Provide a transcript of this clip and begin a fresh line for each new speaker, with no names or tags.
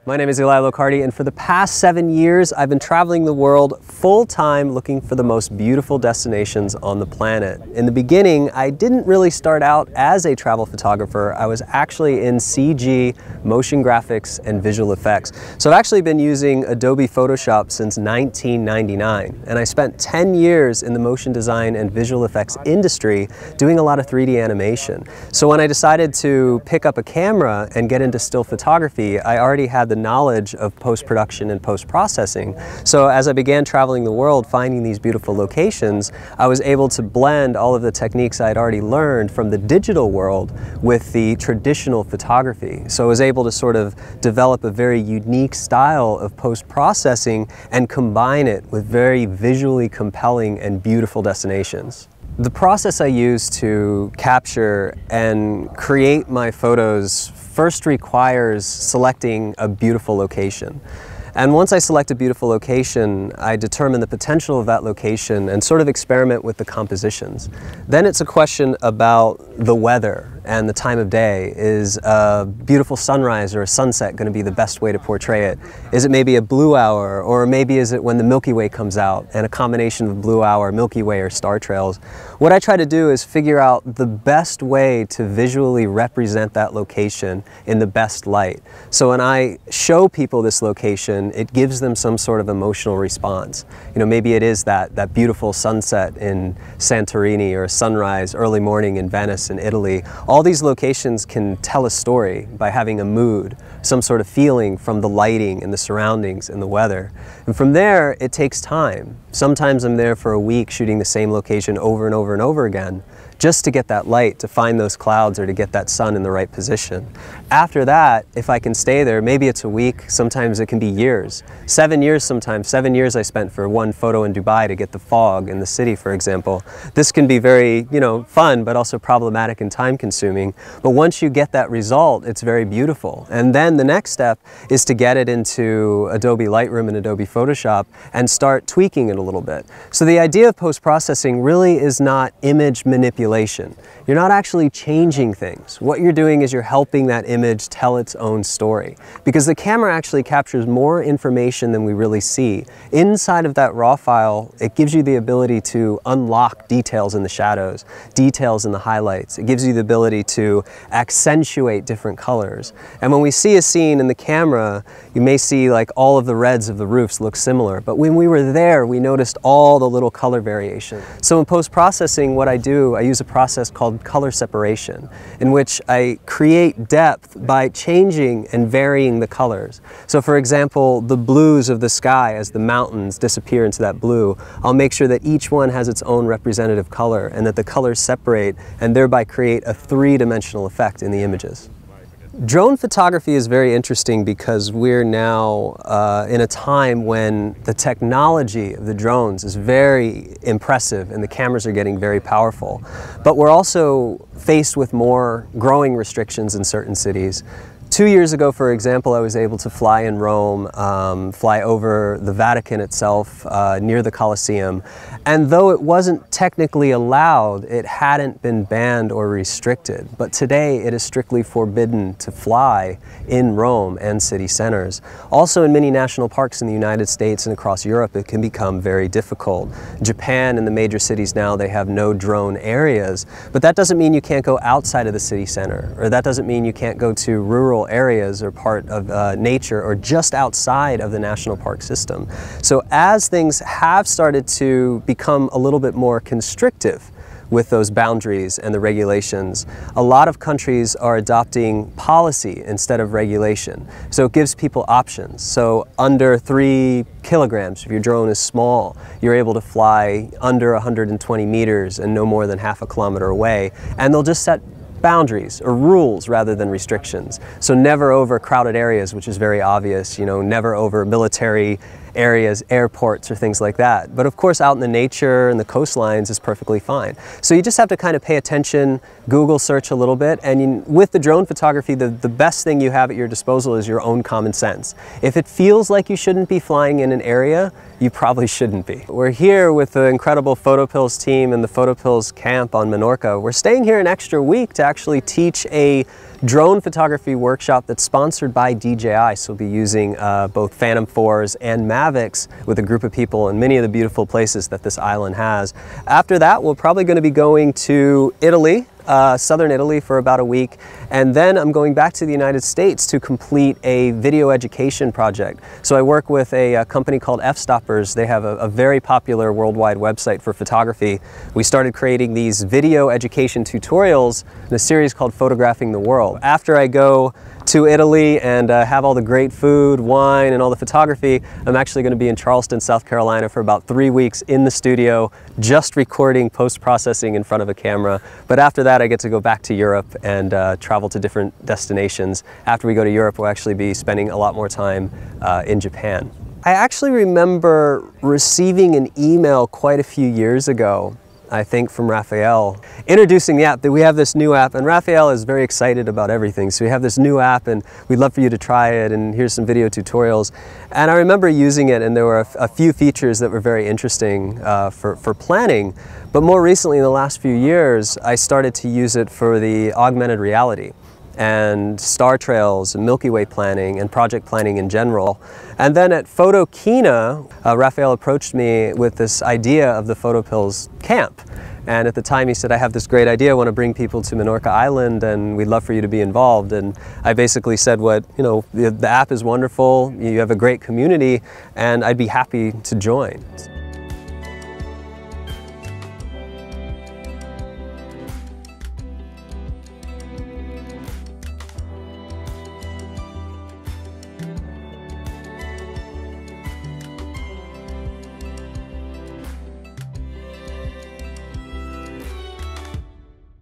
My name is Elia Lorcadi, and for the past 7 years, I've been traveling the world full-time looking for the most beautiful destinations on the planet. In the beginning, I didn't really start out as a travel photographer. I was actually in CG, motion graphics, and visual effects. So I've actually been using Adobe Photoshop since 1999, and I spent 10 years in the motion design and visual effects industry doing a lot of 3D animation. So when I decided to pick up a camera and get into still photography, I already had the knowledge of post-production and post-processing. So as I began traveling the world, finding these beautiful locations, I was able to blend all of the techniques I'd already learned from the digital world with the traditional photography. So I was able to sort of develop a very unique style of post-processing and combine it with very visually compelling and beautiful destinations. The process I use to capture and create my photos first requires selecting a beautiful location. And once I select a beautiful location, I determine the potential of that location and sort of experiment with the compositions. Then it's a question about the weather and the time of day. Is a beautiful sunrise or a sunset going to be the best way to portray it? Is it maybe a blue hour, or maybe is it when the Milky Way comes out and a combination of blue hour, Milky Way, or star trails? What I try to do is figure out the best way to visually represent that location in the best light. So when I show people this location, it gives them some sort of emotional response. You know, maybe it is that beautiful sunset in Santorini, or a sunrise early morning in Venice in Italy. All these locations can tell a story by having a mood, some sort of feeling from the lighting and the surroundings and the weather. And from there, it takes time. Sometimes I'm there for a week shooting the same location over and over and over again, just to get that light, to find those clouds, or to get that sun in the right position. After that, if I can stay there, maybe it's a week, sometimes it can be years. 7 years sometimes. 7 years I spent for one photo in Dubai to get the fog in the city, for example. This can be very, fun, but also problematic and time consuming. But once you get that result, it's very beautiful. And then the next step is to get it into Adobe Lightroom and Adobe Photoshop and start tweaking it a little bit. So the idea of post-processing really is not image manipulation. You're not actually changing things. What you're doing is you're helping that image tell its own story, because the camera actually captures more information than we really see. Inside of that raw file, it gives you the ability to unlock details in the shadows, details in the highlights. It gives you the ability to accentuate different colors. And when we see a scene in the camera, you may see like all of the reds of the roofs look similar, but when we were there, we noticed all the little color variation. So in post-processing, what I do, I use a process called color separation, in which I create depth by changing and varying the colors. So for example, the blues of the sky, as the mountains disappear into that blue, I'll make sure that each one has its own representative color and that the colors separate and thereby create a three-dimensional effect in the images. Drone photography is very interesting because we're now in a time when the technology of the drones is very impressive and the cameras are getting very powerful. But we're also faced with more growing restrictions in certain cities. 2 years ago, for example, I was able to fly in Rome, fly over the Vatican itself, near the Colosseum. And though it wasn't technically allowed, it hadn't been banned or restricted. But today, it is strictly forbidden to fly in Rome and city centers. Also, in many national parks in the United States and across Europe, it can become very difficult. Japan and the major cities now, they have no drone areas. But that doesn't mean you can't go outside of the city center, or that doesn't mean you can't go to rural areas or part of nature, or just outside of the national park system. So as things have started to become a little bit more constrictive with those boundaries and the regulations, a lot of countries are adopting policy instead of regulation. So it gives people options. So under 3 kilograms, if your drone is small, you're able to fly under 120 meters and no more than half a kilometer away, and they'll just set boundaries or rules rather than restrictions. So never over crowded areas, which is very obvious, never over military areas, airports, or things like that. But of course, out in the nature and the coastlines is perfectly fine. So you just have to kind of pay attention, Google search a little bit, and with the drone photography, the best thing you have at your disposal is your own common sense. If it feels like you shouldn't be flying in an area, you probably shouldn't be. We're here with the incredible PhotoPills team and the PhotoPills camp on Menorca. We're staying here an extra week to actually teach a drone photography workshop that's sponsored by DJI. So we'll be using both Phantom 4s and Mavics with a group of people in many of the beautiful places that this island has. After that, we're probably going to be going to Italy, southern Italy, for about a week, and then I'm going back to the United States to complete a video education project. So I work with a company called F-Stoppers. They have a very popular worldwide website for photography. We started creating these video education tutorials in a series called Photographing the World. After I go to Italy and have all the great food, wine, and all the photography, I'm actually going to be in Charleston, South Carolina for about 3 weeks in the studio, just recording, post-processing in front of a camera. But after that, I get to go back to Europe and travel to different destinations. After we go to Europe, we'll actually be spending a lot more time in Japan. I actually remember receiving an email quite a few years ago, I think from Raphael, introducing the app, that we have this new app, and Raphael is very excited about everything. So we have this new app and we'd love for you to try it, and here's some video tutorials. And I remember using it, and there were a few features that were very interesting for planning. But more recently, in the last few years, I started to use it for the augmented reality and star trails and Milky Way planning and project planning in general. And then at Photokina, Raphael approached me with this idea of the PhotoPills camp. And at the time he said, I have this great idea, I want to bring people to Menorca Island and we'd love for you to be involved. And I basically said, the app is wonderful, you have a great community, and I'd be happy to join.